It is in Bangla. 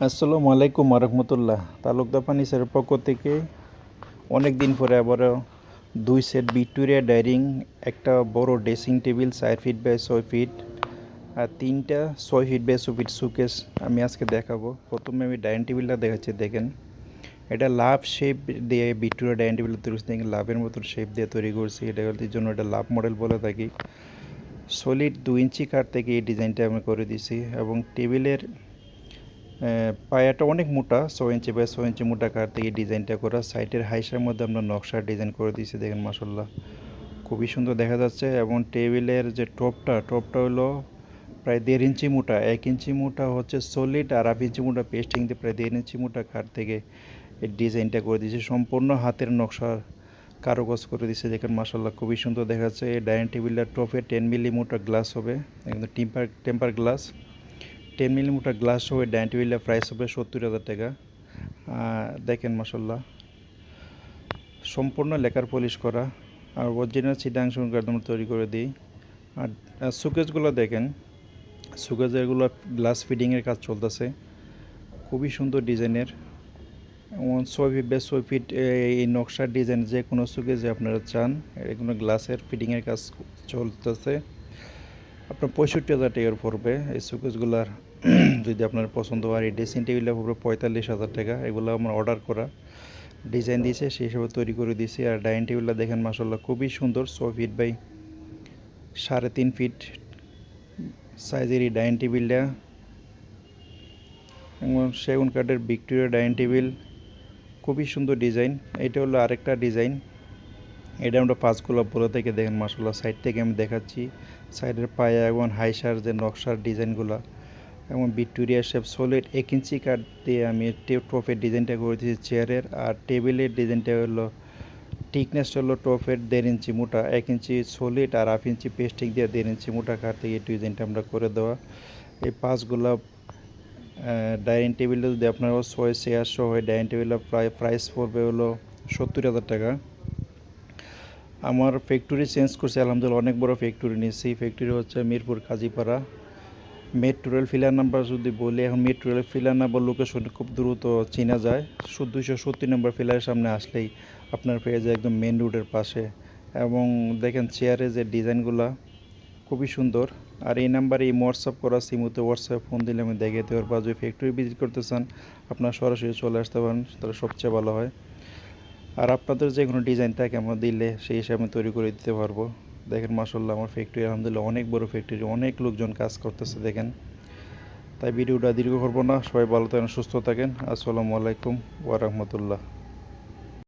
আসসালামু আলাইকুম রহমতুল্লাহ। তালুকদার ফার্নিচারের পক্ষ থেকে অনেক দিন পরে আবারও 2 সেট ভিক্টোরিয়া ডাইনিং, একটা বড় dressing table 4 feet by 6 feet, আর 3টা 6 ফিট বাই 6 ফিট সুকেস আমি আজকে দেখাবো। প্রথমে আমি ডাইনিং টেবিলটা দেখাচ্ছি, দেখেন এটা লাভ শেপ দিয়ে ভিক্টোরিয়া ডাইনিং টেবিল তৈরি করছি, দেখেন লাভের মতন শেপ দিয়ে তৈরি করছি। এটার জন্য এটা লাভ মডেল বলে থাকি। সলিড 2 ইঞ্চি কাঠ থেকে এই ডিজাইনটা আমি করে দিছি, এবং টেবিলের পায়াটা অনেক মোটা, 6 ইঞ্চি বাই 6 ইঞ্চি মোটা কাঠ থেকে ডিজাইনটা করা। সাইডের হাইসার মধ্যে আমরা নকশার ডিজাইন করে দিয়েছি, দেখেন মাসাল্লাহ খুবই সুন্দর দেখা যাচ্ছে। এবং টেবিলের যে টপটা হলো প্রায় 1.5 ইঞ্চি মোটা, 1 ইঞ্চি মোটা হচ্ছে সলিড, আর 1/2 ইঞ্চি মোটা পেস্টিং দিয়ে প্রায় 1.5 ইঞ্চি মোটা কাঠ থেকে এই ডিজাইনটা করে দিয়েছি। সম্পূর্ণ হাতের নকশার কারুকাজ করে দিয়েছে, দেখেন মাসাল্লাহ খুবই সুন্দর দেখা যাচ্ছে। এই ডাইনিং টেবিলটার টপে 10 মিলি মোটা গ্লাস হবে, একদম টেম্পার গ্লাস। 10 মিলি মোটা গ্লাস সহ ডাইনিং টেবিলের প্রাইস হবে 70,000 টাকা। দেখেন মাসাল্লাহ সম্পূর্ণ লেকার পলিশ করা, আর অরিজিনাল চিটাং একদম তৈরি করে দিই। আর সুকেসগুলো দেখেন, সুকেসগুলো গ্লাস ফিটিংয়ের কাজ চলতেছে, খুবই সুন্দর ডিজাইনের। 6 ফিট বাই 6 ফিট এই নকশার ডিজাইন যে কোনো সুকেস যে আপনারা চান, এগুলো গ্লাসের ফিটিংয়ের কাজ চলতেছে। আপনার 65,000 টাকার পড়বে এই সুকেসগুলার। যদি আপনার পছন্দ হয়, এই ড্রেসিং টেবিলটা পড়বে 45,000 টাকা। এগুলো আমার অর্ডার করা, ডিজাইন দিয়েছে সেই হিসাবে তৈরি করে দিয়েছি। আর ডাইনিং টেবিলটা দেখেন মাসাল্লাহ খুবই সুন্দর, 6 ফিট বাই 3.5 ফিট সাইজের এই ডাইনিং টেবিলটা। এবং সেগুন কাঠের ভিক্টোরিয়া ডাইনিং টেবিল, খুবই সুন্দর ডিজাইন। এটা হলো আরেকটা ডিজাইন, এটা আমরা 5 গোলাপ বলে থেকে, দেখেন মাসাল্লাহ সাইড থেকে আমি দেখাচ্ছি। সাইডের পায়া এবং হাইসার যে নকশার ডিজাইনগুলো, এবং ভিক্টোরিয়া শেপ সলিড 1 ইঞ্চি কাঠ দিয়ে আমি টপের ডিজাইনটা করে দিয়েছি চেয়ারের। আর টেবিলের ডিজাইনটা হলো থিকনেসটা হলো টপের 1.5 ইঞ্চি মোটা, 1 ইঞ্চি সলিড আর 1/2 ইঞ্চি পেস্টিং দিয়ে 1.5 ইঞ্চি মোটা কাঠ থেকে এই ডিজাইনটা আমরা করে দেওয়া। এই 5 গোলাপ ডাইনিং টেবিলটা যদি আপনারা 6 চেয়ার সহ ডাইনিং টেবিলের প্রাইস পড়বে হলো 70,000 টাকা। আমার ফ্যাক্টরি চেঞ্জ করছে আলহামদুলিল্লাহ, অনেক বড় ফ্যাক্টরি নিয়েছি। ফ্যাক্টরি হচ্ছে Mirpur Kazipara. Metro rail pillar number যদি বলি, এখন metro rail pillar number location খুব দ্রুত চেনা যায়। 270 নম্বর ফিলারের সামনে আসলেই আপনার পেয়ে যায়, একদম মেন রোডের পাশে। এবং দেখেন চেয়ারে যে ডিজাইনগুলো খুবই সুন্দর। আর এই নাম্বারে এই হোয়াটসঅ্যাপ করা, সিমুতে হোয়াটসঅ্যাপ ফোন দিলে আমি দেখে দিতে পারবো। যদি ফ্যাক্টরি ভিজিট করতে চান আপনার সরাসরি চলে আসতে পারেন, তাহলে সবচেয়ে ভালো হয়। আর আপনাদের যে কোনো ডিজাইন থাকে আমার দিলে সেই হিসাবে আমি তৈরি করে দিতে পারবো। দেখেন মাসাল্লাহ আমার ফ্যাক্টরি আলহামদুলিল্লাহ অনেক বড় ফ্যাক্টরি, অনেক লোকজন কাজ করতেছে দেখেন। তাই ভিডিওটা দীর্ঘ করবো না, সবাই ভালো থাকেন, সুস্থ থাকেন। আসসালামু আলাইকুম ওয়া রাহমাতুল্লাহ।